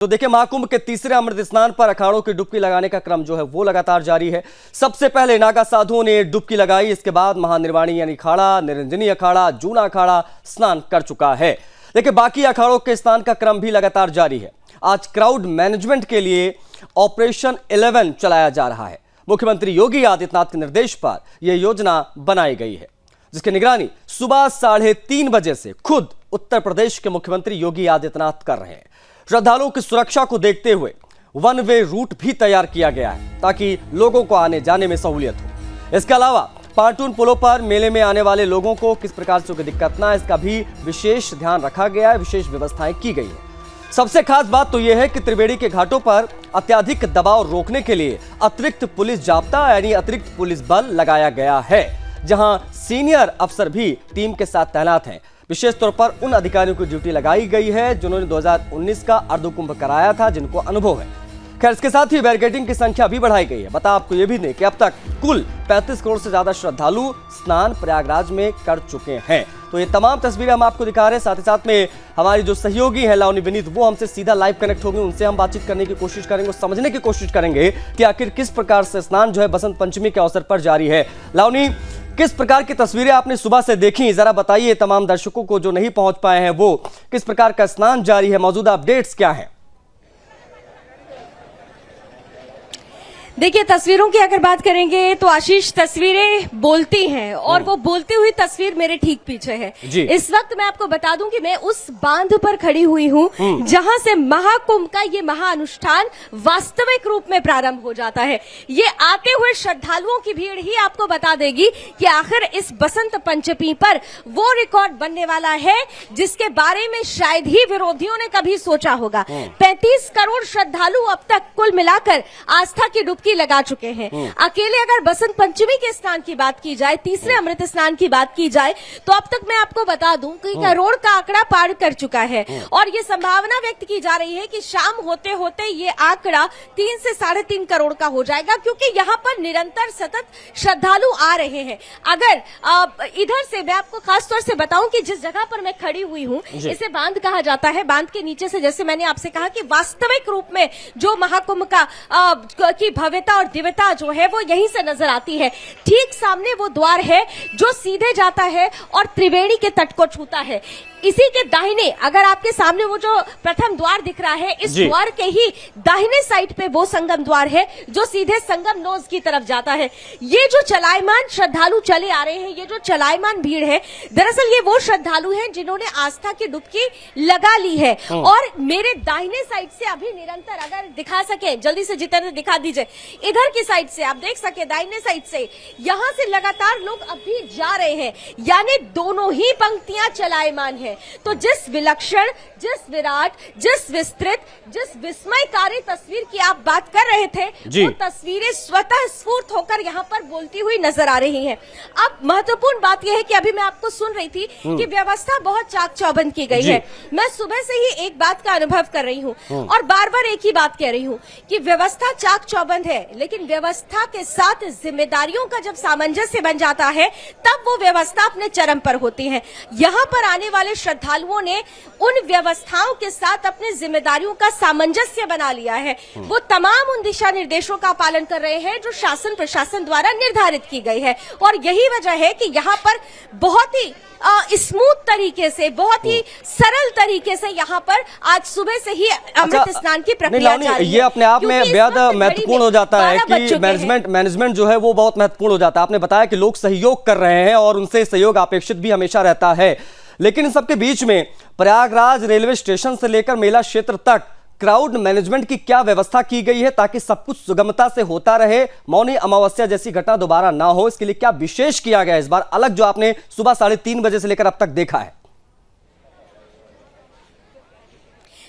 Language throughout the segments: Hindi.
तो देखिए, महाकुंभ के तीसरे अमृत स्नान पर अखाड़ों की डुबकी लगाने का क्रम जो है वो लगातार जारी है। सबसे पहले नागा साधुओं ने डुबकी लगाई, इसके बाद महानिर्वाणी यानी अखाड़ा, निरंजनी अखाड़ा, जूना अखाड़ा स्नान कर चुका है। देखिए, बाकी अखाड़ों के स्नान का क्रम भी लगातार जारी है। आज क्राउड मैनेजमेंट के लिए ऑपरेशन 11 चलाया जा रहा है। मुख्यमंत्री योगी आदित्यनाथ के निर्देश पर यह योजना बनाई गई है, जिसकी निगरानी सुबह 3:30 बजे से खुद उत्तर प्रदेश के मुख्यमंत्री योगी आदित्यनाथ कर रहे हैं। श्रद्धालुओं की सुरक्षा को देखते हुए वन वे रूट भी तैयार किया गया है, ताकि लोगों को आने जाने में सहूलियत हो। इसके अलावा पार्टून पुलों पर मेले में आने वाले लोगों को किस प्रकार से कोई दिक्कत ना, इसका भी विशेष ध्यान रखा गया है, विशेष व्यवस्थाएं की गई है। सबसे खास बात तो यह है कि त्रिवेणी के घाटों पर अत्याधिक दबाव रोकने के लिए अतिरिक्त पुलिस जाब्ता यानी अतिरिक्त पुलिस बल लगाया गया है, जहां सीनियर अफसर भी टीम के साथ तैनात हैं। विशेष तौर पर उन अधिकारियों की ड्यूटी लगाई गई है जिन्होंने 2019 का अर्धकुंभ कराया था, जिनको अनुभव है। खैर, इसके साथ ही बैरिकेडिंग की संख्या भी बढ़ाई गई है। बता आपको यह भी दें कि अब तक कुल 35 करोड़ से ज्यादा श्रद्धालु स्नान प्रयागराज में कर चुके हैं। तो ये तमाम तस्वीरें हम आपको दिखा रहे हैं। साथ ही साथ में हमारी जो सहयोगी है लावनी विनीत, वो हमसे सीधा लाइव कनेक्ट होंगे, उनसे हम बातचीत करने की कोशिश करेंगे, समझने की कोशिश करेंगे कि आखिर किस प्रकार से स्नान जो है बसंत पंचमी के अवसर पर जारी है। लावनी, किस प्रकार की तस्वीरें आपने सुबह से देखी, जरा बताइए तमाम दर्शकों को जो नहीं पहुंच पाए हैं, वो किस प्रकार का स्नान जारी है, मौजूदा अपडेट्स क्या हैं? देखिए, तस्वीरों की अगर बात करेंगे तो आशीष, तस्वीरें बोलती हैं और वो बोलती हुई तस्वीर मेरे ठीक पीछे है। इस वक्त मैं आपको बता दूं कि मैं उस बांध पर खड़ी हुई हूं जहां से महाकुंभ का ये महाअनुष्ठान वास्तविक रूप में प्रारंभ हो जाता है। ये आते हुए श्रद्धालुओं की भीड़ ही आपको बता देगी कि आखिर इस बसंत पंचमी पर वो रिकॉर्ड बनने वाला है जिसके बारे में शायद ही विरोधियों ने कभी सोचा होगा। 35 करोड़ श्रद्धालु अब तक कुल मिलाकर आस्था की डुबकी लगा चुके हैं। अकेले अगर बसंत पंचमी के स्नान की बात की जाए, तीसरे अमृत स्नान की बात की जाए, तो अब तक मैं आपको बता दूं कि करोड़ का आंकड़ा पार कर चुका है और ये संभावना व्यक्त की जा रही है कि शाम होते होते ये आंकड़ा 3 से 3.5 करोड़ का हो जाएगा, क्योंकि यहाँ पर निरंतर सतत श्रद्धालु आ रहे हैं। अगर इधर से मैं आपको खासतौर से बताऊं कि जिस जगह पर मैं खड़ी हुई हूँ, इसे बांध कहा जाता है। बांध के नीचे से, जैसे मैंने आपसे कहा कि वास्तविक रूप में जो महाकुंभ की भव्यता और दिव्यता जो है वो यहीं से नजर आती है। ठीक सामने वो द्वार है जो सीधे जाता है और त्रिवेणी के तट को छूता है। इसी के दाहिने, अगर आपके सामने वो जो प्रथम द्वार दिख रहा है, इस द्वार के ही दाहिने साइड पे वो संगम द्वार है जो सीधे संगम नोज की तरफ जाता है। ये जो चलायमान श्रद्धालु चले आ रहे हैं, ये जो चलायमान भीड़ है, दरअसल ये वो श्रद्धालु हैं जिन्होंने आस्था की डुबकी लगा ली है। और मेरे दाहिने साइड से अभी निरंतर, अगर दिखा सके जल्दी से, जितेंद्र दिखा दीजिए, इधर की साइड से आप देख सके, दाहिने साइड से यहां से लगातार लोग अभी जा रहे हैं, यानी दोनों ही पंक्तियां चलायमान है। तो जिस विलक्षण, जिस विराट, जिस विस्तृत, जिस विस्मयकारी तस्वीर की आप बात कर रहे थे, वो तस्वीरें स्वतः स्फूर्त होकर यहाँ पर बोलती हुई नजर आ रही हैं। अब महत्वपूर्ण बात यह है कि अभी मैं आपको सुन रही थी कि व्यवस्था बहुत चाक चौबंद की गई है। मैं सुबह से ही एक बात का अनुभव कर रही हूँ और बार बार एक ही बात कह रही हूँ कि व्यवस्था चाक चौबंद है, लेकिन व्यवस्था के साथ जिम्मेदारियों का जब सामंजस्य बन जाता है, तब वो व्यवस्था अपने चरम पर होती है। यहाँ पर आने वाले श्रद्धालुओं ने उन व्यवस्थाओं के साथ अपनी जिम्मेदारियों का सामंजस्य बना लिया है। वो तमाम उन दिशा निर्देशों का पालन कर रहे हैं जो शासन प्रशासन द्वारा निर्धारित की गई है। और यही वजह है कि यहाँ पर बहुत ही स्मूथ तरीके से, बहुत ही सरल तरीके से यहाँ पर आज सुबह से ही अमृत स्नान की प्रक्रिया जारी है। ये अपने आप में बेहद महत्वपूर्ण हो जाता है कि मैनेजमेंट जो है वो बहुत महत्वपूर्ण हो जाता है। आपने बताया कि लोग सहयोग कर रहे हैं और उनसे सहयोग अपेक्षित भी हमेशा रहता है, लेकिन इन सबके बीच में प्रयागराज रेलवे स्टेशन से लेकर मेला क्षेत्र तक क्राउड मैनेजमेंट की क्या व्यवस्था की गई है ताकि सब कुछ सुगमता से होता रहे, मौनी अमावस्या जैसी घटना दोबारा ना हो, इसके लिए क्या विशेष किया गया इस बार, अलग जो आपने सुबह 3:30 बजे से लेकर अब तक देखा है?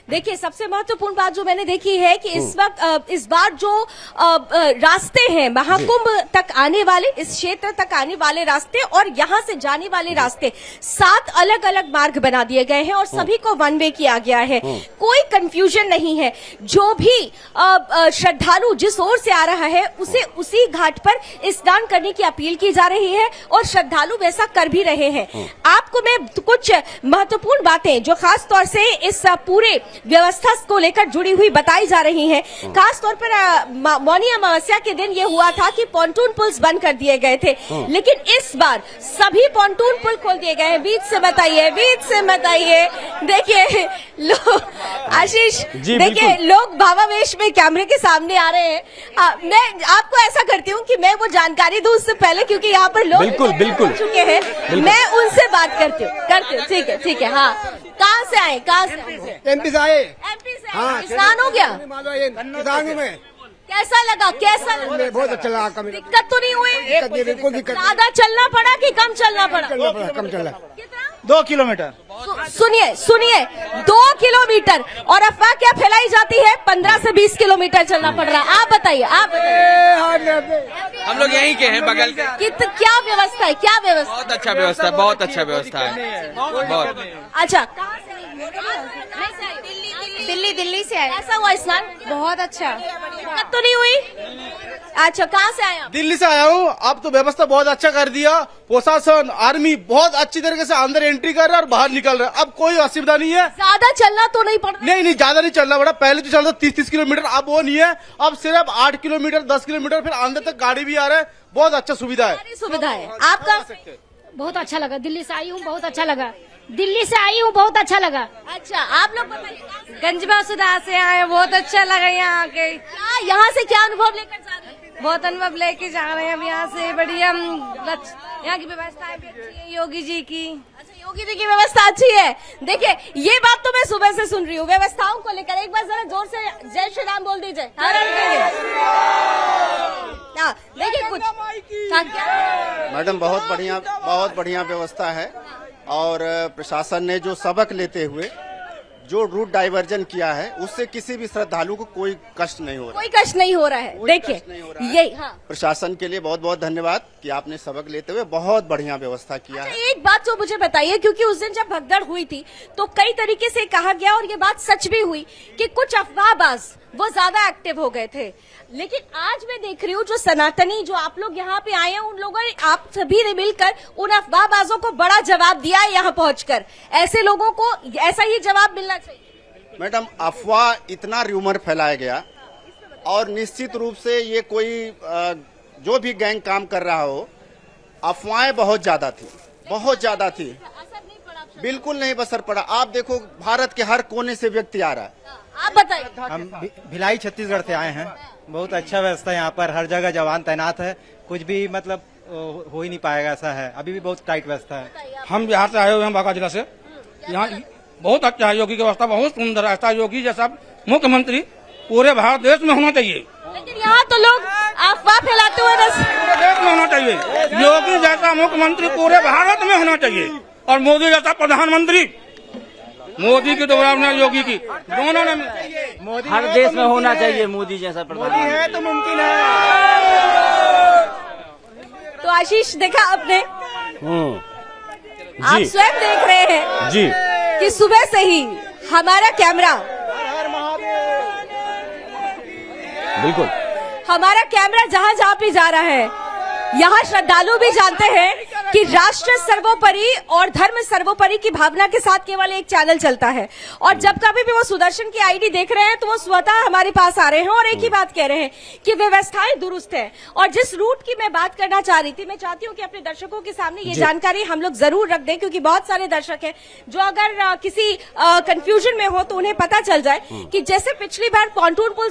देखिए, सबसे महत्वपूर्ण बात जो मैंने देखी है कि इस वक्त इस बार जो रास्ते हैं महाकुंभ तक आने वाले, इस क्षेत्र तक आने वाले रास्ते और यहां से जाने वाले रास्ते, 7 अलग अलग मार्ग बना दिए गए हैं और सभी को वन वे किया गया है। कोई कंफ्यूजन नहीं है। जो भी श्रद्धालु जिस ओर से आ रहा है उसे उसी घाट पर स्नान करने की अपील की जा रही है और श्रद्धालु वैसा कर भी रहे हैं। आपको मैं कुछ महत्वपूर्ण बातें जो खास तौर से इस पूरे व्यवस्था को लेकर जुड़ी हुई बताई जा रही है। खास तौर पर मौनी अमावस्या के दिन ये हुआ था कि पॉन्टून पुल्स बंद कर दिए गए थे, लेकिन इस बार सभी पॉन्टून पुल खोल दिए गए हैं। बीच से बताइए, बीच से बताइए। देखिए लोग, आशीष देखिए लोग भावावेश में कैमरे के सामने आ रहे हैं। मैं आपको ऐसा करती हूँ कि मैं वो जानकारी दूं उससे पहले, क्योंकि यहाँ पर लोग बिल्कुल चुके हैं, मैं उनसे बात करती हूँ। ठीक है। हाँ, कहाँ से आए? एमपी से आए। एमपी से आए। स्नान हो गया? किसानों में कैसा लगा? बहुत अच्छा लगा। दिक्कत तो नहीं हुई? कोई दिक्कत। ज्यादा चलना पड़ा कि कम चलना पड़ा? कम चल रहा। कितना? 2 किलोमीटर। सुनिए 2 किलोमीटर, और अफवाह क्या फैलाई जाती है 15 से 20 किलोमीटर चलना पड़ रहा है। आप बताइए, हम लोग यहीं के हैं, बगल के। क्या व्यवस्था है? क्या व्यवस्था? बहुत अच्छा व्यवस्था है, बहुत अच्छा व्यवस्था है, बहुत। अच्छा, दिल्ली से आए। ऐसा हुआ स्नान? बहुत अच्छा। दिक्कत तो नहीं हुई? अच्छा, कहाँ से आए आप? दिल्ली से आया हूँ। अब तो व्यवस्था बहुत अच्छा कर दिया, प्रशासन आर्मी बहुत अच्छी तरीके से अंदर एंट्री कर रहा है और बाहर निकल रहा है। अब कोई असुविधा नहीं है। ज्यादा चलना तो नहीं पड़ रहा? नहीं, ज्यादा नहीं चलना पड़ा। पहले तो चलता 30 किलोमीटर, अब वो नहीं है। अब सिर्फ 8 किलोमीटर 10 किलोमीटर, फिर अंदर तक गाड़ी भी आ रहा है। बहुत अच्छा सुविधा है। सारी सुविधा है। आपका? बहुत अच्छा लगा। दिल्ली से आई हूँ, बहुत अच्छा लगा। दिल्ली से आई हूँ, बहुत अच्छा लगा। अच्छा, आप लोग बताइए। गंजबासुदा से आए, बहुत अच्छा लगा यहाँ के। क्या यहाँ से क्या अनुभव लेकर जा रहे हैं? बहुत अनुभव लेके जा रहे हैं अब यहाँ से। बढ़िया यहाँ की व्यवस्थाएं भी अच्छी है योगी जी की। अच्छा, योगी जी की व्यवस्था अच्छी है। देखिए, ये बात तो मैं सुबह से सुन रही हूँ व्यवस्थाओं को लेकर। एक बार जरा जोर से जय श्री राम बोल दीजिए। देखिए कुछ मैडम, बहुत बढ़िया व्यवस्था है। और प्रशासन ने जो सबक लेते हुए जो रूट डाइवर्जन किया है, उससे किसी भी श्रद्धालु को कोई कष्ट नहीं हो रहा। कोई कष्ट नहीं हो रहा है। देखिए यही, हाँ, प्रशासन के लिए बहुत बहुत धन्यवाद कि आपने सबक लेते हुए बहुत बढ़िया व्यवस्था किया है। एक बात जो मुझे बताइए, क्योंकि उस दिन जब भगदड़ हुई थी तो कई तरीके से कहा गया, और ये बात सच भी हुई, कि कुछ अफवाहबाज वो ज्यादा एक्टिव हो गए थे। लेकिन आज मैं देख रही हूँ जो सनातनी, जो आप लोग यहाँ पे आए हैं, उन लोगों ने, आप सभी ने मिलकर उन अफवाहबाजों को बड़ा जवाब दिया है। यहाँ पहुंचकर ऐसे लोगों को ऐसा ही जवाब मिलना चाहिए। मैडम, अफवाह इतना र्यूमर फैलाया गया, और निश्चित रूप से ये कोई जो भी गैंग काम कर रहा हो, अफवाहें बहुत ज्यादा थी। बिल्कुल नहीं बसर पड़ा। आप देखो, भारत के हर कोने से व्यक्ति आ रहा है। आप बताइए। हम भिलाई छत्तीसगढ़ से आए हैं। बहुत अच्छा व्यवस्था यहाँ पर, हर जगह जवान तैनात है। कुछ भी मतलब हो ही नहीं पाएगा, ऐसा है। अभी भी बहुत टाइट व्यवस्था है। हम बिहार से आए हुए हैं, बांका जिला से। यहाँ बहुत अच्छा है, योगी की व्यवस्था बहुत सुंदर है। ऐसा योगी जैसा मुख्यमंत्री पूरे भारत देश में होना चाहिए। लेकिन यहाँ तो लोग अफवाह फैलाते हुए पूरे देश में होना चाहिए। योगी जैसा मुख्यमंत्री पूरे भारत में होना चाहिए, और मोदी जैसा प्रधानमंत्री। मोदी की दोबारा योगी की, दोनों ने हर देश में होना चाहिए मोदी जैसा प्रधानमंत्री। है तो मुमकिन है। तो आशीष, देखा आपने, आप स्वयं देख रहे हैं जी कि सुबह से ही हमारा कैमरा जहां जहां पे जा रहा है, यहाँ श्रद्धालु भी जानते हैं कि राष्ट्र सर्वोपरि और धर्म सर्वोपरि की भावना के साथ केवल एक चैनल चलता है। और जब कभी भी वो सुदर्शन की आईडी देख रहे हैं तो वो स्वतः हमारे पास आ रहे हैं और एक ही बात कह रहे हैं कि व्यवस्थाएं दुरुस्त है। और जिस रूट की मैं बात करना चाह रही थी, मैं चाहती हूँ कि अपने दर्शकों के सामने ये जानकारी हम लोग जरूर रख दें, क्योंकि बहुत सारे दर्शक हैं जो अगर किसी कंफ्यूजन में हो तो उन्हें पता चल जाए कि जैसे पिछली बार पॉन्टून पुल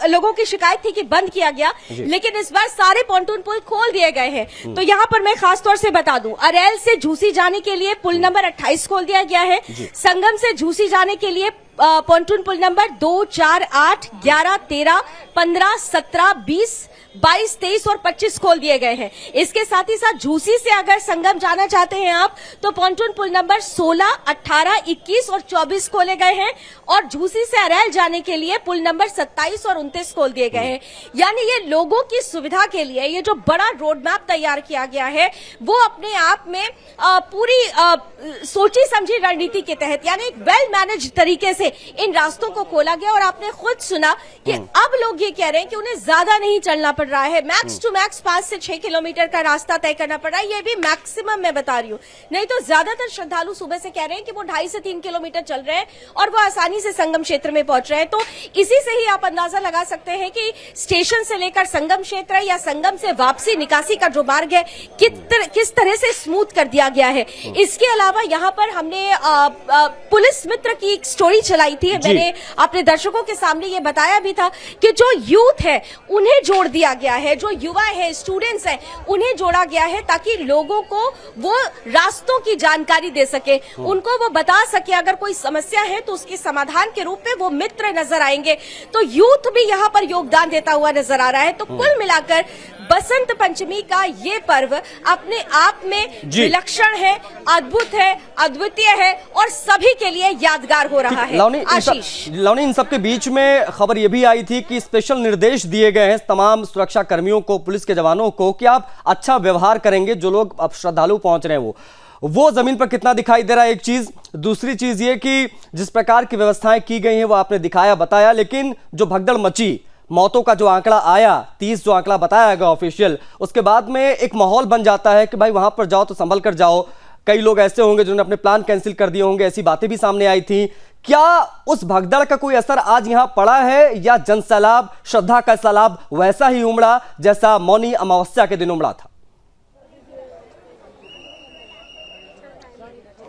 लोगों की शिकायत थी कि बंद किया गया, लेकिन इस बार सारे पॉन्टून पुल खोल दिए गए हैं। तो यहाँ पर मैं खासतौर से बता दूं, अरेल से झूसी जाने के लिए पुल नंबर 28 खोल दिया गया है। संगम से झूसी जाने के लिए पॉन्टून पुल नंबर 2, 4, 8, 11, 13, 15, 17, 20, 22, 23 और 25 खोल दिए गए हैं। इसके साथ ही साथ झूसी से अगर संगम जाना चाहते हैं आप, तो पॉन्टून पुल नंबर 16, 18, 21 और 24 खोले गए हैं। और झूसी से अरेल जाने के लिए पुल नंबर 27 और 29 खोल दिए गए हैं। यानी ये लोगों की सुविधा के लिए ये जो बड़ा रोड मैप तैयार किया गया है, वो अपने आप में पूरी सोची समझी रणनीति के तहत, यानी एक वेल मैनेज तरीके से से इन रास्तों को खोला गया। और आपने खुद सुना कि अब लोग ये कह रहे हैं कि उन्हें ज्यादा नहीं चलना पड़ रहा है, मैक्स टू मैक्स 5 से 6 किलोमीटर का रास्ता तय करना पड़ रहा है। ये भी मैक्सिमम मैं बता रही हूँ, नहीं तो ज्यादातर श्रद्धालु सुबह से कह रहे हैं कि वो 2.5 से 3 किलोमीटर चल रहे हैं और वो आसानी से संगम क्षेत्र में पहुंच रहे हैं। तो इसी से ही आप अंदाजा लगा सकते हैं कि स्टेशन से लेकर संगम क्षेत्र या संगम से वापसी निकासी का जो मार्ग है किस तरह से स्मूथ कर दिया गया है। इसके अलावा यहाँ पर हमने पुलिस मित्र की एक स्टोरी चलाई थी, मैंने अपने दर्शकों के सामने ये बताया भी था कि जो यूथ है उन्हें जोड़ दिया गया है, जो युवा है, स्टूडेंट्स हैं, उन्हें जोड़ा गया है ताकि लोगों को वो रास्तों की जानकारी दे सके, उनको वो बता सके अगर कोई समस्या है तो उसके समाधान के रूप में वो मित्र नजर आएंगे। तो यूथ भी यहाँ पर योगदान देता हुआ नजर आ रहा है। तो कुल मिलाकर बसंत पंचमी का ये पर्व अपने आप में विलक्षण है, अद्भुत है, अद्वितीय है और सभी के लिए यादगार हो रहा है। लवनी, इन सबके बीच में खबर यह भी आई थी कि स्पेशल निर्देश दिए गए हैं तमाम सुरक्षा कर्मियों को, पुलिस के जवानों को, कि आप अच्छा व्यवहार करेंगे, जो लोग अब श्रद्धालु पहुंच रहे हैं वो जमीन पर कितना दिखाई दे रहा है, एक चीज। दूसरी चीज ये कि जिस प्रकार की व्यवस्थाएं की गई हैं वो आपने दिखाया, बताया, लेकिन जो भगदड़ मची, मौतों का जो आंकड़ा आया 30 जो आंकड़ा बताया गया ऑफिशियल, उसके बाद में एक माहौल बन जाता है कि भाई वहां पर जाओ तो संभल कर जाओ। कई लोग ऐसे होंगे जिन्होंने अपने प्लान कैंसिल कर दिए होंगे, ऐसी बातें भी सामने आई थी। क्या उस भगदड़ का कोई असर आज यहां पड़ा है या जन सैलाब, श्रद्धा का सैलाब वैसा ही उमड़ा जैसा मौनी अमावस्या के दिन उमड़ा था?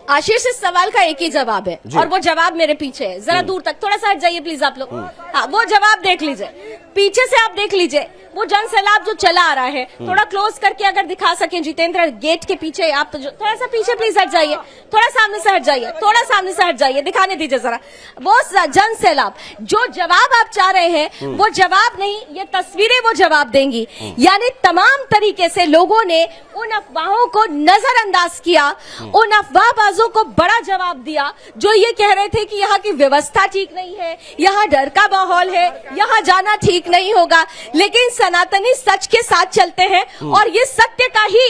आशीष, इस सवाल का एक ही जवाब है और वो जवाब मेरे पीछे है। जरा दूर तक थोड़ा सा हट जाइए प्लीज आप लोग। हाँ, वो जवाब देख लीजिए, पीछे से आप देख लीजिए वो जन सैलाब जो चला आ रहा है। थोड़ा क्लोज करके अगर दिखा सकें जितेंद्र, गेट के पीछे आप तो थोड़ा सा पीछे प्लीज हट जाइए, थोड़ा सामने से हट जाइए, थोड़ा सामने से हट जाइए, दिखाने दीजिए जरा वो जन सैलाब। जो जवाब आप चाह रहे हैं वो जवाब नहीं, ये तस्वीरें वो जवाब देंगी। यानी तमाम तरीके से लोगों ने उन अफवाहों को नजरअंदाज किया, उन अफवाहबाजों को बड़ा जवाब दिया जो ये कह रहे थे कि यहाँ की व्यवस्था ठीक नहीं है, यहाँ डर का माहौल है, यहाँ जाना ठीक नहीं होगा। लेकिन सनातनी सच के साथ चलते हैं और ये सत्य का ही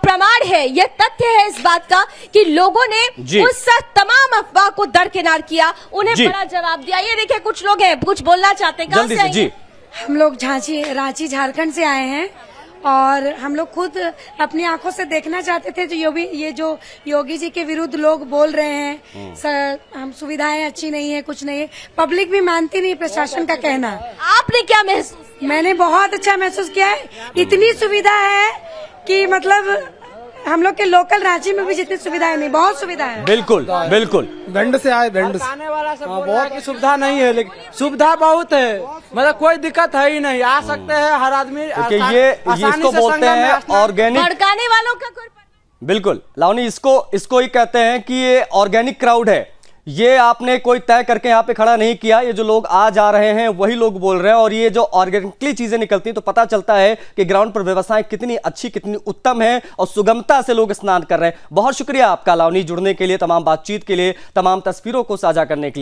प्रमाण है, ये तथ्य है इस बात का कि लोगों ने उस तमाम अफवाह को दरकिनार किया, उन्हें बड़ा जवाब दिया। ये देखिए कुछ लोग हैं, कुछ बोलना चाहते हैं। कहाँ से आए? हम लोग रांची झारखंड से आए हैं और हम लोग खुद अपनी आंखों से देखना चाहते थे ये जो योगी जी के विरुद्ध लोग बोल रहे हैं, हम सुविधाएं अच्छी नहीं है, कुछ नहीं है, पब्लिक भी मानती नहीं प्रशासन का कहना। आपने क्या महसूस? मैंने बहुत अच्छा महसूस किया है। इतनी सुविधा है कि मतलब हम लोग के लोकल रांची में भी जितनी सुविधाएं नहीं, बहुत सुविधा है। बिल्कुल बिल्कुल। भिंड से आए, भिंड से आने वाला सब बहुत सुविधा नहीं है, लेकिन सुविधा बहुत है, मतलब कोई दिक्कत है ही नहीं, आ सकते हैं हर आदमी। ये इसको बोलते हैं ऑर्गेनिक, भड़काने वालों का कोई। बिल्कुल लावनी, इसको ही कहते हैं कि ये ऑर्गेनिक क्राउड है। ये आपने कोई तय करके यहाँ पे खड़ा नहीं किया, ये जो लोग आ जा रहे हैं वही लोग बोल रहे हैं और ये जो ऑर्गेनिकली चीजें निकलती हैं तो पता चलता है कि ग्राउंड पर व्यवस्थाएं कितनी अच्छी, कितनी उत्तम है और सुगमता से लोग स्नान कर रहे हैं। बहुत शुक्रिया आपका लावनी, जुड़ने के लिए, तमाम बातचीत के लिए, तमाम तस्वीरों को साझा करने के लिए।